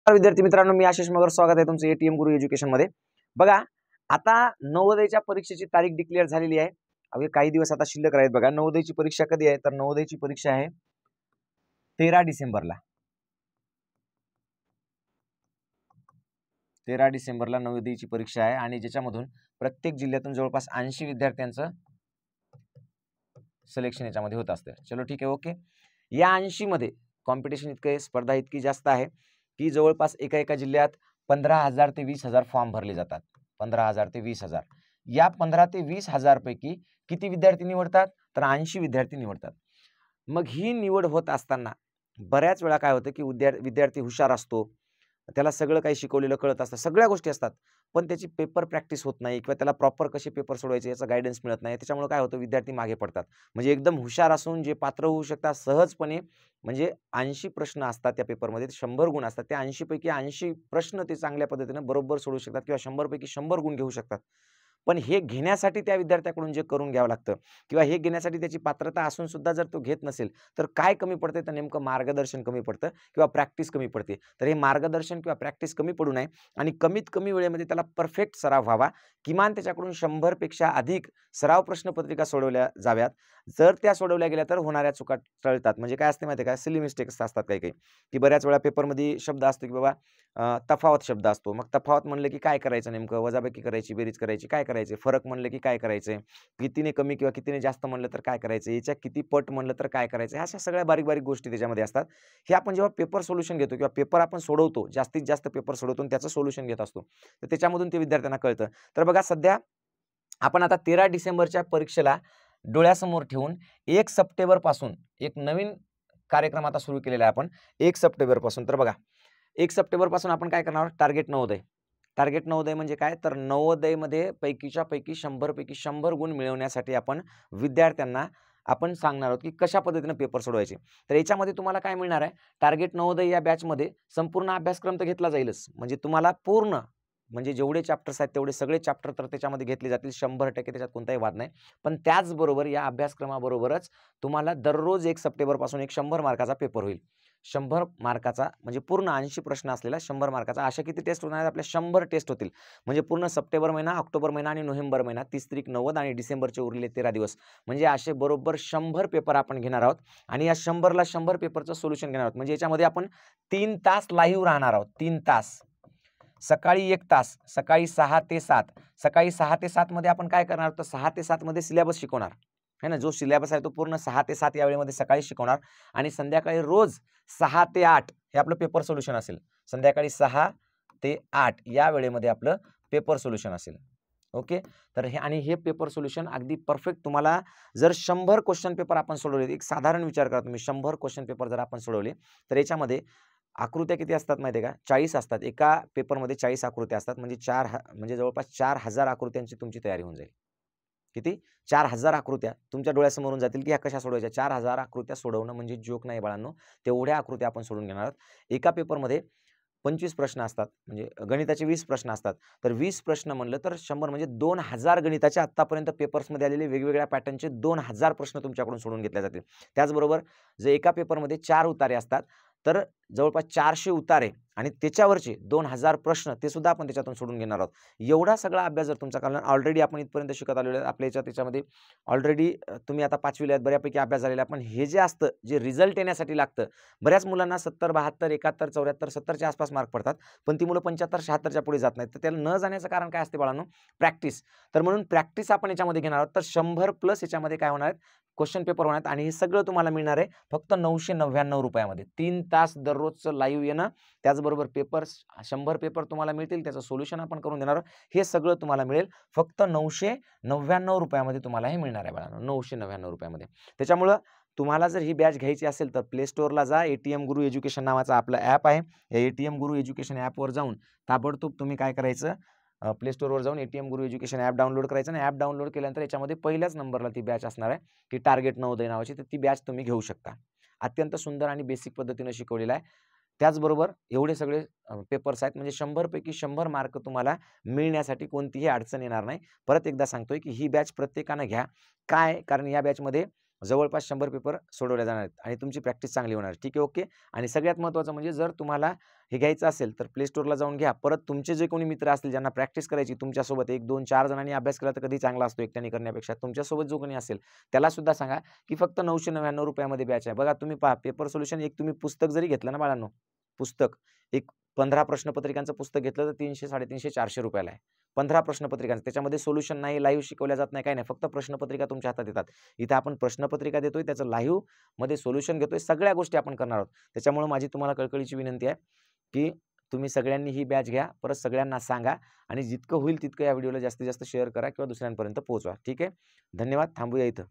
विद्यार्थी मित्रांनो, मी आशिष मगर, स्वागत आहे तुमचं एटीएम गुरु एज्युकेशन मध्ये। बघा, आता नवोदयच्या परीक्षेची तारीख डिक्लेअर झालेली आहे। अवघे काही दिवस आता शिल्लक आहेत। बघा, नवोदयची परीक्षा कधी आहे तर नवोदयची परीक्षा आहे 13 डिसेंबरला। 13 डिसेंबरला नवोदयची परीक्षा आहे आणि ज्याच्यामधून प्रत्येक जिल्ह्यातून जवळपास 80 विद्यार्थ्यांचं सिलेक्शन याच्यामध्ये होत असते। चलो ठीक आहे, ओके। या 80 मध्ये कॉम्पिटिशन इतके, स्पर्धा इतकी जास्त आहे की जवळपास एका जिल्ह्यात 15,000 ते 20,000 फॉर्म भरले जातात। 15,000 ते 20,000। या 15 ते 20,000 पैकी किती विद्यार्थी निवडतात तर 80 विद्यार्थी निवडतात। मग ही निवड होत असताना बऱ्याच वेळा काय होतं की विद्यार्थी हुशार असतो, त्याला सगळं काही शिकवलेलं कळत असतं, सगळ्या गोष्टी असतात, पण त्याची पेपर प्रॅक्टिस होत नाही किंवा त्याला प्रॉपर कसे पेपर सोडवायचे याचा गायडन्स मिळत नाही। त्याच्यामुळे काय होतं, विद्यार्थी मागे पडतात। म्हणजे एकदम हुशार असून जे पात्र होऊ शकतात सहजपणे, म्हणजे 80 प्रश्न असतात त्या पेपरमध्ये, 100 गुण असतात, त्या 80 पैकी 80 प्रश्न ते चांगल्या पद्धतीने बरोबर सोडवू शकतात किंवा 100 पैकी 100 गुण घेऊ शकतात। पण हे घेण्यासाठी त्या विद्यार्थ्याकडून जे करून घ्यावं लागतं किंवा हे घेण्यासाठी त्याची पात्रता असून सुद्धा जर तो घेत नसेल तर काय कमी पडते तर नेमकं मार्गदर्शन कमी पडतं किंवा प्रॅक्टिस कमी पडते। तर हे मार्गदर्शन किंवा प्रॅक्टिस कमी पडू नये आणि कमीत कमी वेळेमध्ये त्याला परफेक्ट सराव व्हावा, किमान त्याच्याकडून 100 पेक्षा अधिक सराव प्रश्नपत्रिका सोडवल्या जाव्यात। जर त्या सोडवल्या गेल्या तर होणाऱ्या चुका टळतात। म्हणजे काय असते माहिती आहे का, सिली मिस्टेक्स असतात काही काही, की बऱ्याच वेळा पेपरमध्ये शब्द असतो की बाबा तफावत शब्द असतो। मग तफावत म्हणलं की काय करायचं, नेमकं वजाबाकी करायची, बेरीज करायची, काय करायचे, फरक म्हणलं की काय करायचे, कितीने कमी किंवा कितीने जास्त म्हणलं तर काय करायचं, याच्या किती पट म्हणलं तर काय करायचं, अशा सगळ्या बारीक बारीक गोष्टी त्याच्यामध्ये असतात। हे आपण जेव्हा पेपर सोल्युशन घेतो किंवा पेपर आपण सोडवतो, जास्तीत जास्त पेपर सोडवतो आणि त्याचं सोल्युशन घेत असतो, तर त्याच्यामधून ते विद्यार्थ्यांना कळतं। तर बघा, सध्या आपण आता 13 डिसेंबरच्या परीक्षेला डोळ्यासमोर ठेवून 1 सप्टेंबर पासून एक नवीन कार्यक्रम आता सुरू केलेला आहे आपण 1 सप्टेंबर पासून। तर बघा, 1 सप्टेंबर पासून आपण काय करणार, टार्गेट नवोदय। टार्गेट नवोदय म्हणजे काय तर नवोदयमध्ये पैकीच्या पैकी 100 पैकी 100 गुण मिळवण्यासाठी आपण विद्यार्थ्यांना आपण सांगणार आहोत की कशा पद्धतीने पेपर सोडवायचे। तर याच्यामध्ये तुम्हाला काय मिळणार आहे, टार्गेट नवोदय या बॅचमध्ये संपूर्ण अभ्यासक्रम तर घेतला जाईलच, म्हणजे तुम्हाला पूर्ण, म्हणजे जेवढे चॅप्टर्स आहेत तेवढे सगळे चॅप्टर तर त्याच्यामध्ये घेतले जातील 100%, त्याच्यात कोणताही वाद नाही। पण त्याचबरोबर या अभ्यासक्रमाबरोबरच तुम्हाला दररोज 1 सप्टेंबर पासून एक 100 मार्काचा पेपर होईल। 100 मार्काचा म्हणजे पूर्ण 80 प्रश्न असलेला 100 मार्काचा। अशा किती टेस्ट होणार आहेत आपल्या, 100 टेस्ट होतील। म्हणजे पूर्ण सप्टेंबर महिना, ऑक्टोबर महिना आणि नोव्हेंबर महिना, 30 तारीख 90 आणि डिसेंबरचे उरलेले 13 दिवस, म्हणजे असे बरोबर 100 पेपर आपण घेणार आहोत आणि या 100ला 100 पेपरचं सोल्युशन घेणार आहोत। म्हणजे याच्यामध्ये आपण 3 तास लाईव्ह राहणार आहोत। 3 तास, सकाळी 1 तास, सकाळी 6 ते 7, सकाळी 6 ते 7 मध्ये आपण काय करणार, तर 6 ते 7 मध्ये सिलेबस शिकवणार है ना, जो सिलेबस आहे तो पूर्ण 6 ते 7 या वेळेमध्ये सकाळी शिकवणार आणि संध्याकाळी रोज 6 ते 8 हे आपलं पेपर सोल्युशन असेल। संध्याकाळी 6 ते 8 या वेळेमध्ये आपलं पेपर सोल्युशन असेल। ओके, तर हे आणि हे पेपर सोल्युशन अगदी परफेक्ट तुम्हाला, जर 100 क्वेश्चन पेपर आपण सोडवले, एक साधारण विचार करा तुम्ही, 100 क्वेश्चन पेपर जर आपण सोडवले तर याच्यामध्ये आकृत्या किती असतात माहिती आहे का, 40 असतात। एका पेपरमध्ये 40 आकृत्या असतात, म्हणजे म्हणजे जवळपास 4000 आकृत्यांची तुमची तयारी होऊन जाईल। किती, 4000 आकृत्या तुमच्या डोळ्यासमोरून जातील की ह्या कशा सोडवायच्या। 4000 आकृत्या सोडवणं म्हणजे जोक नाही बाळांनो, तेवढ्या आकृत्या आपण सोडून घेणार आहोत। एका पेपरमध्ये 25 प्रश्न असतात, म्हणजे गणिताचे 20 प्रश्न असतात, तर 20 प्रश्न म्हणलं तर 100 म्हणजे 2000 गणिताचे आत्तापर्यंत पेपर्समध्ये आलेले वेगवेगळ्या पॅटर्नचे 2000 प्रश्न तुमच्याकडून सोडून घेतले जातील। त्याचबरोबर जर एका पेपरमध्ये 4 उतारे असतात तर जवळपास 400 उतारे आणि त्याच्यावरचे 2000 प्रश्न ते सुद्धा आपण त्याच्यातून सोडून घेणार आहोत। एवढा सगळा अभ्यास जर तुमचा करणार, ऑलरेडी आपण इथपर्यंत शिकत आलेलो आहे, आपल्या त्याच्यामध्ये ऑलरेडी तुम्ही आता 5वीला आहेत, बऱ्यापैकी अभ्यास झालेला आहे। पण हे जे असतं, जे रिझल्ट येण्यासाठी लागतं, बऱ्याच मुलांना 70, 72, 71, 74, 70च्या आसपास मार्क पडतात, पण ती मुलं 75, 76च्या पुढे जात नाहीत। तर त्याला न जाण्याचं कारण काय असते बाळांनो, प्रॅक्टिस। तर म्हणून प्रॅक्टिस आपण याच्यामध्ये घेणार आहोत। तर 100 प्लस याच्यामध्ये काय होणार, क्वेश्चन पेपर होणार आणि हे सगळं तुम्हाला मिळणार आहे फक्त 999 रुपयामध्ये। 3 तास दररोजचं लाईव्ह येणं, त्याचबरोबर पेपर्स 100 पेपर तुम्हाला मिळतील, त्याचं सोल्युशन आपण करून देणार आहोत। हे सगळं तुम्हाला मिळेल फक्त 999 रुपयामध्ये तुम्हाला हे मिळणार आहे बाळांनो, 999 रुपयामध्ये। त्याच्यामुळं तुम्हाला जर ही बॅच घ्यायची असेल तर प्ले स्टोअरला जा, एटीएम गुरु एज्युकेशन नावाचा आपलं ॲप आहे, या एटीएम गुरु एज्युकेशन ॲपवर जाऊन ताबडतोब तुम्ही काय करायचं, प्ले स्टोअरवर जाऊन एटीएम गुरु एज्युकेशन ॲप डाउनलोड करायचं आणि ॲप डाउनलोड केल्यानंतर याच्यामध्ये पहिल्याच नंबरला ती बॅच असणार आहे की टार्गेट नवोदय नावाची, तर ती बॅच तुम्ही घेऊ शकता। अत्यंत सुंदर आणि बेसिक पद्धतीने शिकवलेलं आहे। त्याचबरोबर एवढे सगळे पेपर्स आहेत, म्हणजे 100 पैकी 100 मार्क तुम्हाला मिळण्यासाठी कोणतीही अडचण येणार नाही। परत एकदा सांगतोय की ही बॅच प्रत्येकानं घ्या। काय, कारण या बॅचमध्ये जवळपास 100 पेपर सोडवले जाणार आहेत आणि तुमची प्रॅक्टिस चांगली होणार. ठीक आहे, ओके. आणि सगळ्यात महत्त्वाचं म्हणजे जर तुम्हाला हे घ्यायचं असेल तर प्ले स्टोअरला जाऊन घ्या. परत तुमचे जे कोणी मित्र असतील ज्यांना प्रॅक्टिस करायची तुमच्यासोबत 1, 2, 4 जणांनी अभ्यास केला तर कधी चांगला असतो एकट्याने करण्यापेक्षा. तुमच्यासोबत जो कोणी असेल त्याला सुद्धा सांगा की फक्त ₹999 मध्ये बॅच आहे. बघा तुम्ही पहा पेपर सोल्युशन एक तुम्ही पुस्तक जरी घेतलं ना बाळांनो, पुस्तक एक 15 प्रश्नपत्रिकांचं पुस्तक घेतलं तर 300, 350, ₹400 आहे. 15 प्रश्नपत्रिकांचं. त्याच्यामध्ये सोल्युशन नाही, लाईव्ह शिकवल्या जात नाही, काही नाही. फक्त प्रश्नपत्रिका तुमच्या हातात येतात. इथं आपण प्रश्नपत्रिका देतोय, त्याचं लाईव्हमध्ये सोल्युशन घेतोय. सगळ्या गोष्टी आपण करणार आहोत. त्याच्यामुळे माझी तुम्हाला कळकळीची विनंती आहे की तुम्ही सगळ्यांनी ही बॅच घ्या. परत सगळ्यांना सांगा आणि जितकं होईल तितकं या व्हिडिओला जास्तीत जास्त शेअर करा किंवा दुसऱ्यांपर्यंत पोहोचवा. ठीक आहे. धन्यवाद. थांबूया इथं.